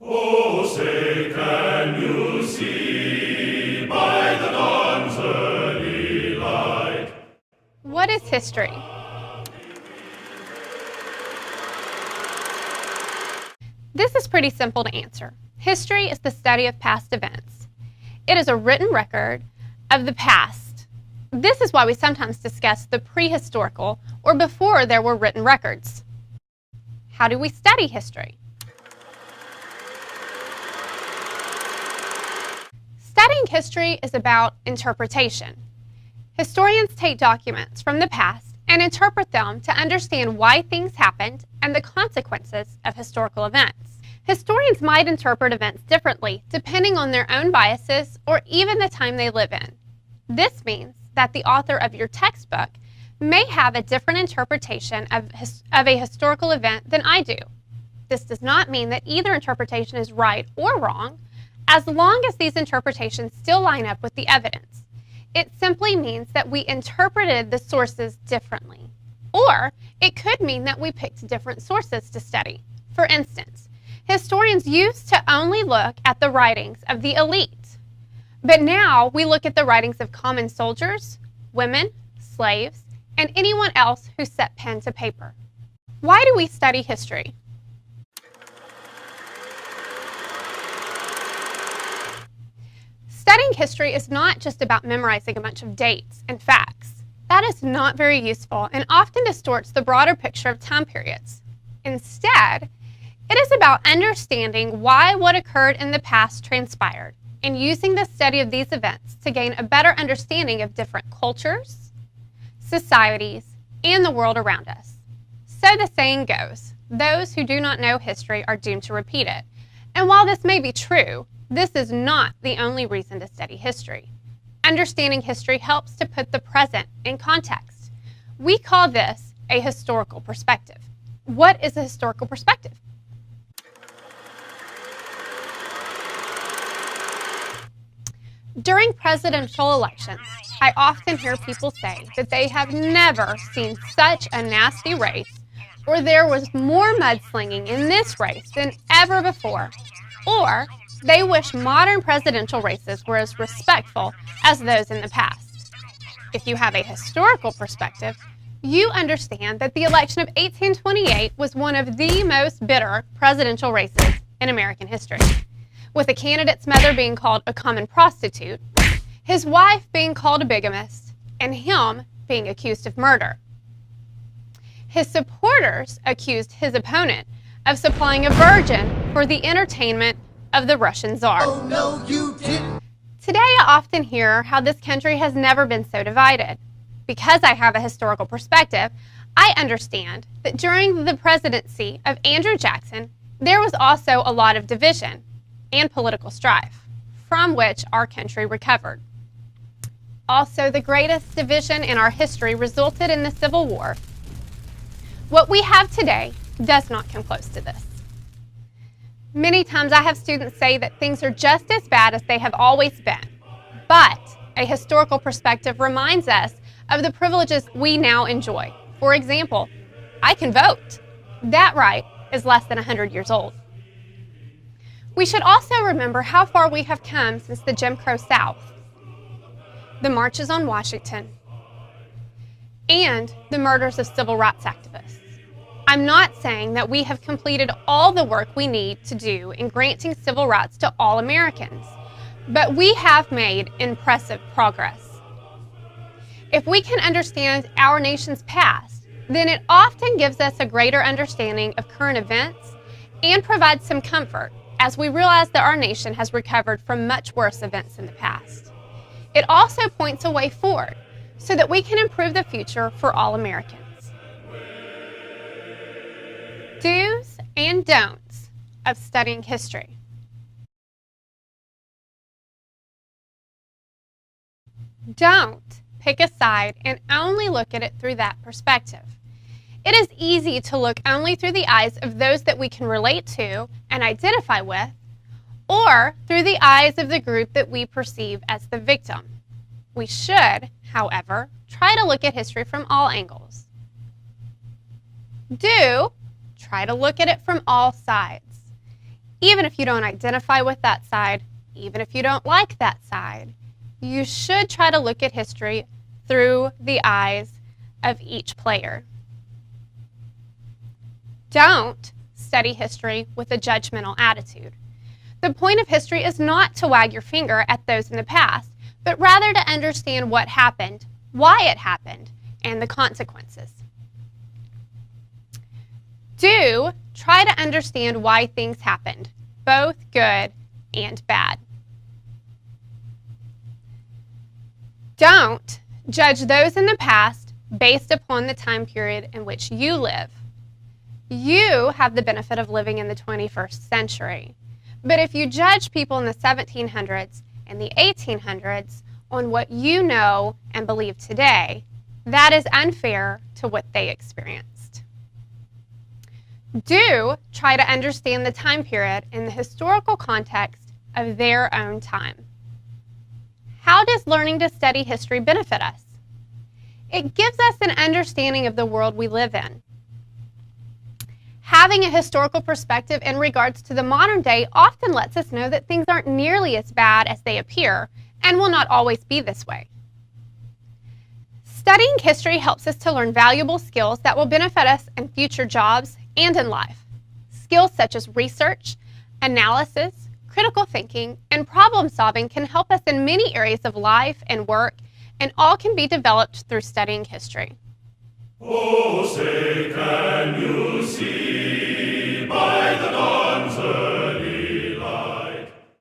Oh, say, can you see by the dawn's early light? What is history? This is pretty simple to answer. History is the study of past events. It is a written record of the past. This is why we sometimes discuss the prehistorical or before there were written records. How do we study history? Studying history is about interpretation. Historians take documents from the past and interpret them to understand why things happened and the consequences of historical events. Historians might interpret events differently depending on their own biases or even the time they live in. This means that the author of your textbook may have a different interpretation of a historical event than I do. This does not mean that either interpretation is right or wrong, as long as these interpretations still line up with the evidence. It simply means that we interpreted the sources differently. Or it could mean that we picked different sources to study. For instance, historians used to only look at the writings of the elite. But now we look at the writings of common soldiers, women, slaves, and anyone else who set pen to paper. Why do we study history? Studying history is not just about memorizing a bunch of dates and facts. That is not very useful and often distorts the broader picture of time periods. Instead, it is about understanding why what occurred in the past transpired and using the study of these events to gain a better understanding of different cultures, societies, and the world around us. So the saying goes, those who do not know history are doomed to repeat it. And while this may be true, this is not the only reason to study history. Understanding history helps to put the present in context. We call this a historical perspective. What is a historical perspective? During presidential elections, I often hear people say that they have never seen such a nasty race, or there was more mudslinging in this race than ever before, or they wish modern presidential races were as respectful as those in the past. If you have a historical perspective, you understand that the election of 1828 was one of the most bitter presidential races in American history, with the candidate's mother being called a common prostitute, his wife being called a bigamist, and him being accused of murder. His supporters accused his opponent of supplying a virgin for the entertainment of the Russian Tsar. Oh, no, you didn't. Today, I often hear how this country has never been so divided. Because I have a historical perspective, I understand that during the presidency of Andrew Jackson, there was also a lot of division and political strife, from which our country recovered. Also, the greatest division in our history resulted in the Civil War. What we have today does not come close to this. Many times I have students say that things are just as bad as they have always been, but a historical perspective reminds us of the privileges we now enjoy. For example, I can vote. That right is less than 100 years old. We should also remember how far we have come since the Jim Crow South, the marches on Washington, and the murders of civil rights activists. I'm not saying that we have completed all the work we need to do in granting civil rights to all Americans, but we have made impressive progress. If we can understand our nation's past, then it often gives us a greater understanding of current events and provides some comfort as we realize that our nation has recovered from much worse events in the past. It also points a way forward so that we can improve the future for all Americans. Do's and don'ts of studying history. Don't pick a side and only look at it through that perspective. It is easy to look only through the eyes of those that we can relate to and identify with, or through the eyes of the group that we perceive as the victim. We should, however, try to look at history from all angles. Do try to look at it from all sides. even if you don't identify with that side, even if you don't like that side, you should try to look at history through the eyes of each player. Don't study history with a judgmental attitude. The point of history is not to wag your finger at those in the past, but rather to understand what happened, why it happened, and the consequences. Do try to understand why things happened, both good and bad. Don't judge those in the past based upon the time period in which you live. You have the benefit of living in the 21st century. But if you judge people in the 1700s and the 1800s on what you know and believe today, that is unfair to what they experienced. Do try to understand the time period in the historical context of their own time. How does learning to study history benefit us? It gives us an understanding of the world we live in. Having a historical perspective in regards to the modern day often lets us know that things aren't nearly as bad as they appear and will not always be this way. Studying history helps us to learn valuable skills that will benefit us in future jobs and in life. Skills such as research, analysis, critical thinking, and problem solving can help us in many areas of life and work, and all can be developed through studying history. Oh, say, can you see by the dawn's